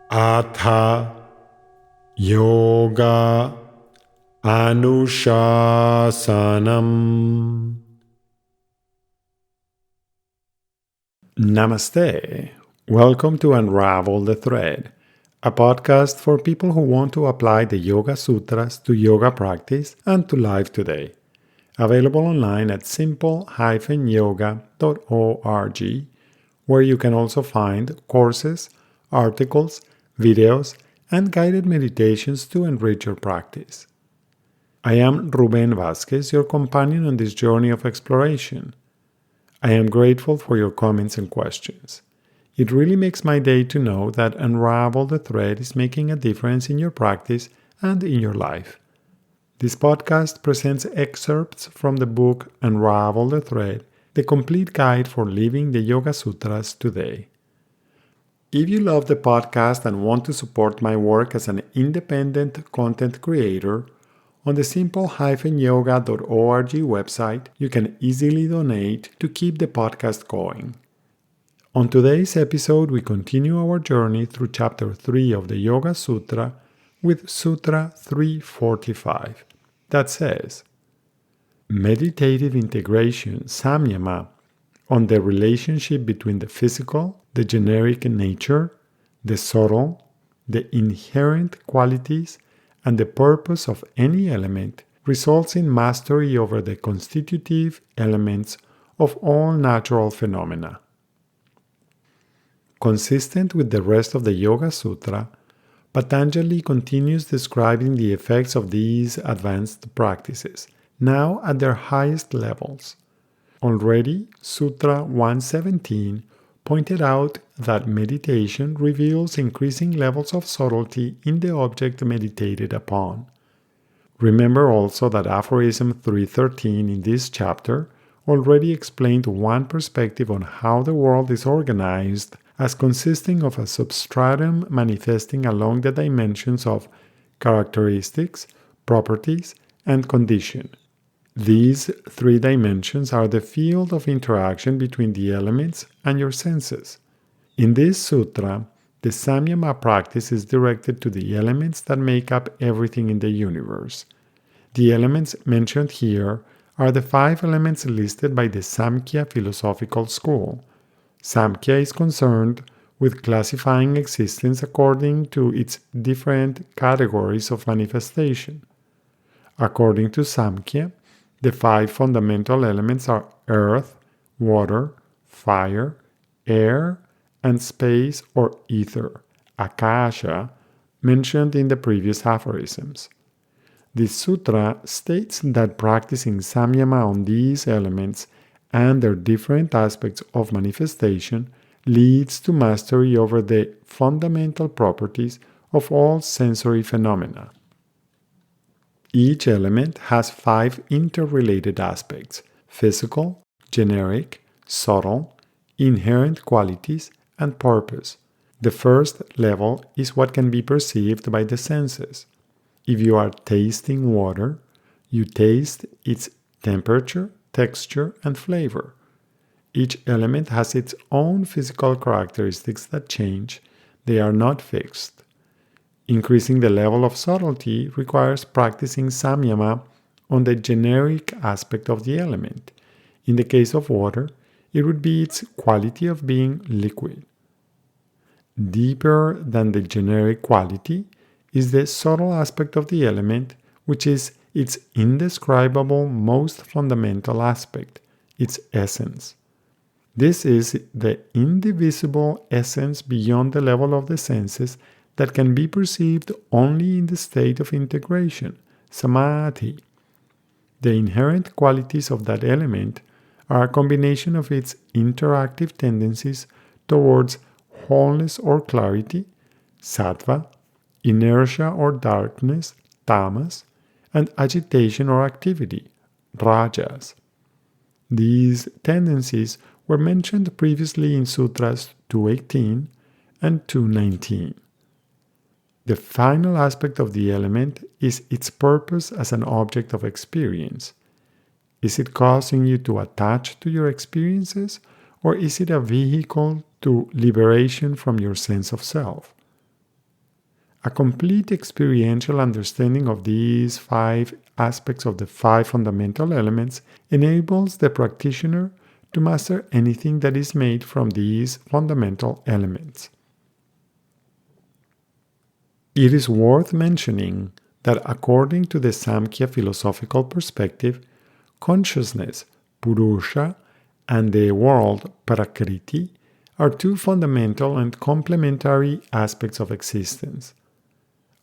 Atha Yoga Anushasanam. Namaste. Welcome to Unravel the Thread, a podcast for people who want to apply the Yoga Sutras to yoga practice and to life today. Available online at simple-yoga.org, where you can also find courses, articles, videos, and guided meditations to enrich your practice. I am Ruben Vázquez, your companion on this journey of exploration. I am grateful for your comments and questions. It really makes my day to know that Unravel the Thread is making a difference in your practice and in your life. This podcast presents excerpts from the book Unravel the Thread, the complete guide for living the Yoga Sutras today. If you love the podcast and want to support my work as an independent content creator, on the simple-yoga.org website, you can easily donate to keep the podcast going. On today's episode, we continue our journey through Chapter 3 of the Yoga Sutra with Sutra 345, that says, Meditative integration, samyama, on the relationship between the physical, the generic nature, the subtle, the inherent qualities, and the purpose of any element results in mastery over the constitutive elements of all natural phenomena. Consistent with the rest of the Yoga Sutra, Patanjali continues describing the effects of these advanced practices, now at their highest levels. Already, Sutra 117 pointed out that meditation reveals increasing levels of subtlety in the object meditated upon. Remember also that aphorism 313 in this chapter already explained one perspective on how the world is organized as consisting of a substratum manifesting along the dimensions of characteristics, properties, and condition. These three dimensions are the field of interaction between the elements and your senses. In this sutra, the samyama practice is directed to the elements that make up everything in the universe. The elements mentioned here are the 5 elements listed by the Samkhya philosophical school. Samkhya is concerned with classifying existence according to its different categories of manifestation. According to Samkhya, the 5 fundamental elements are earth, water, fire, air, and space or ether, akasha, mentioned in the previous aphorisms. This sutra states that practicing samyama on these elements and their different aspects of manifestation leads to mastery over the fundamental properties of all sensory phenomena. Each element has 5 interrelated aspects: physical, generic, subtle, inherent qualities, and purpose. The first level is what can be perceived by the senses. If you are tasting water, you taste its temperature, texture, and flavor. Each element has its own physical characteristics that change. They are not fixed. Increasing the level of subtlety requires practicing samyama on the generic aspect of the element. In the case of water, it would be its quality of being liquid. Deeper than the generic quality is the subtle aspect of the element, which is its indescribable, most fundamental aspect, its essence. This is the indivisible essence beyond the level of the senses that can be perceived only in the state of integration, samadhi. The inherent qualities of that element are a combination of its interactive tendencies towards wholeness or clarity, sattva, inertia or darkness, tamas, and agitation or activity, rajas. These tendencies were mentioned previously in Sutras 218 and 219. The final aspect of the element is its purpose as an object of experience. Is it causing you to attach to your experiences, or is it a vehicle to liberation from your sense of self? A complete experiential understanding of these 5 aspects of the 5 fundamental elements enables the practitioner to master anything that is made from these fundamental elements. It is worth mentioning that according to the Samkhya philosophical perspective, consciousness, Purusha, and the world, Prakriti, are 2 fundamental and complementary aspects of existence.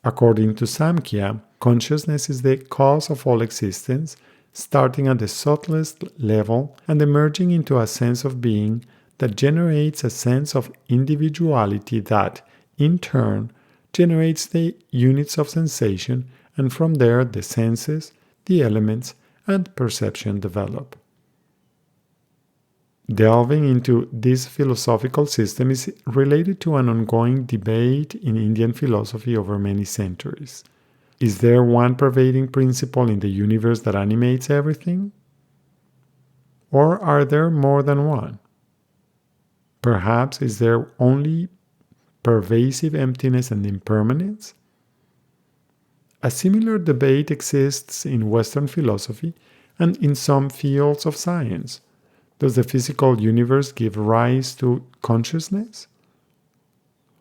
According to Samkhya, consciousness is the cause of all existence, starting at the subtlest level and emerging into a sense of being that generates a sense of individuality that, in turn, generates the units of sensation, and from there the senses, the elements, and perception develop. Delving into this philosophical system is related to an ongoing debate in Indian philosophy over many centuries. Is there one pervading principle in the universe that animates everything? Or are there more than one? Perhaps is there only pervasive emptiness and impermanence? A similar debate exists in Western philosophy and in some fields of science. Does the physical universe give rise to consciousness?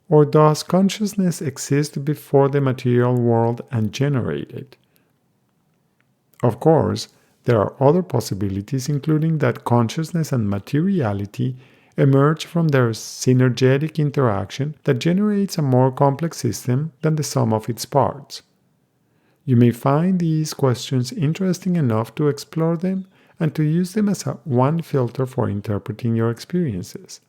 Or does consciousness exist before the material world and generate it? Of course, there are other possibilities, including that consciousness and materiality emerge from their synergetic interaction that generates a more complex system than the sum of its parts. You may find these questions interesting enough to explore them and to use them as one filter for interpreting your experiences.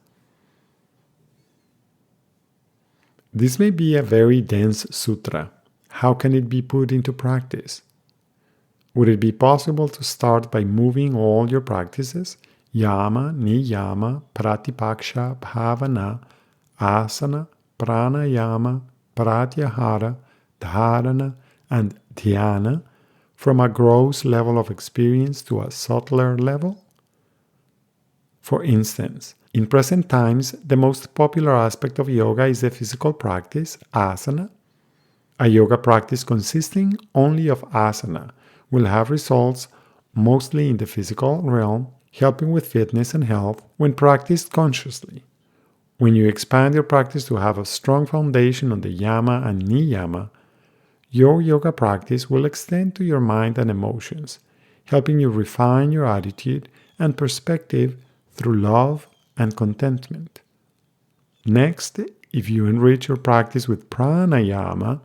This may be a very dense sutra. How can it be put into practice? Would it be possible to start by moving all your practices, yama, niyama, pratipaksha, bhavana, asana, pranayama, pratyahara, dharana, and dhyana, from a gross level of experience to a subtler level? For instance, in present times, the most popular aspect of yoga is the physical practice, asana. A yoga practice consisting only of asana will have results mostly in the physical realm, helping with fitness and health when practiced consciously. When you expand your practice to have a strong foundation on the yama and niyama, your yoga practice will extend to your mind and emotions, helping you refine your attitude and perspective through love and contentment. Next, if you enrich your practice with pranayama,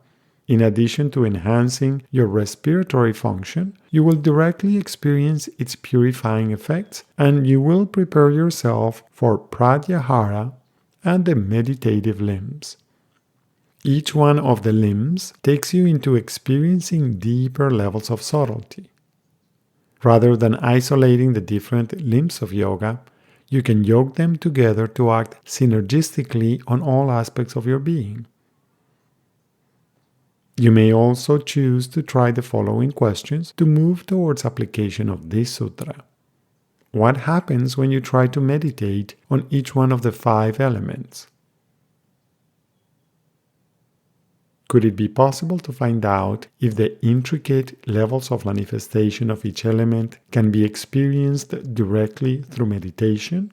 in addition to enhancing your respiratory function, you will directly experience its purifying effects, and you will prepare yourself for pratyahara and the meditative limbs. Each one of the limbs takes you into experiencing deeper levels of subtlety. Rather than isolating the different limbs of yoga, you can yoke them together to act synergistically on all aspects of your being. You may also choose to try the following questions to move towards application of this sutra. What happens when you try to meditate on each one of the 5 elements? Could it be possible to find out if the intricate levels of manifestation of each element can be experienced directly through meditation?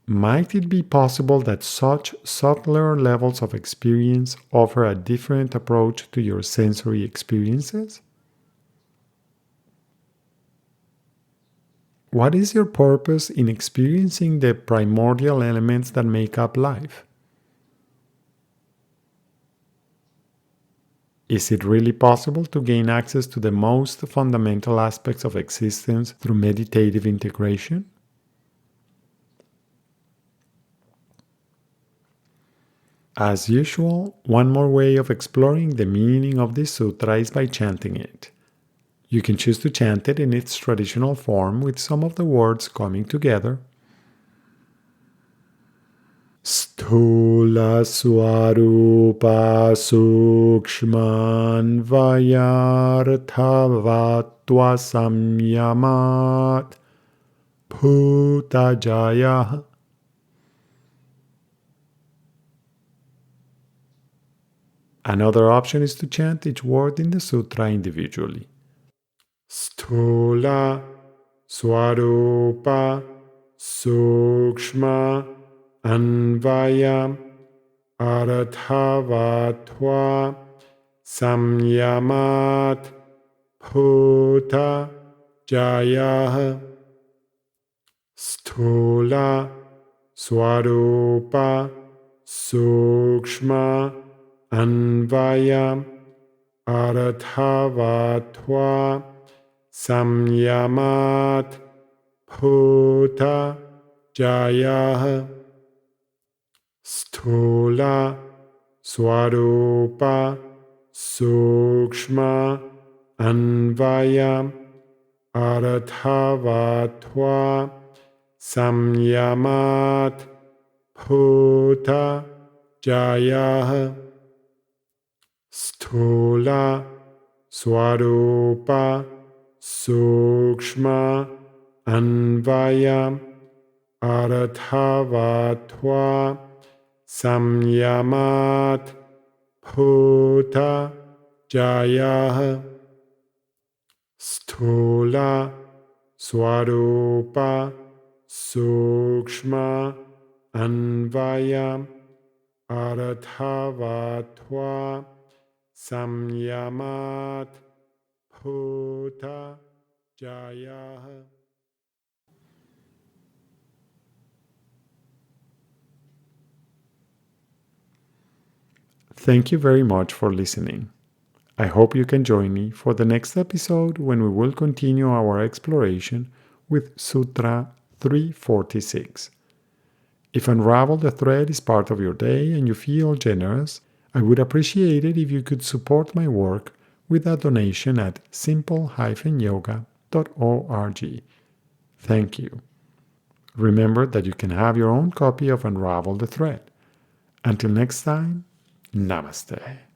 Might it be possible that such subtler levels of experience offer a different approach to your sensory experiences? What is your purpose in experiencing the primordial elements that make up life? Is it really possible to gain access to the most fundamental aspects of existence through meditative integration? As usual, one more way of exploring the meaning of this sutra is by chanting it. You can choose to chant it in its traditional form with some of the words coming together. Sthula swarupa sukshman vayarthavatva samyamat bhutajaya. Another option is to chant each word in the sutra individually. Sthula, Swarupa, Sukshma, Anvaya, Arathavatva, Samyamat, Bhuta, Jaya. Sthula, Swarupa, Sukshma, Anvaya, Arathavatva, Samyamat, Bhuta, Jaya. Sthula, Swarupa, Sukshma, Anvaya, Arathavatva, Samyamat, Bhuta, Jaya. Sthula, Swarupa, Sukshma, Anvaya, Arathavatva, Samyamat, Bhuta, Jaya. Sthula, Swarupa, Sukshma, Anvaya, Arathavatva, Samyamat, Bhuta, Jaya. Thank you very much for listening. I hope you can join me for the next episode when we will continue our exploration with Sutra 346. If Unravel the Thread is part of your day and you feel generous, I would appreciate it if you could support my work with a donation at simple-yoga.org. Thank you. Remember that you can have your own copy of Unravel the Thread. Until next time, Namaste.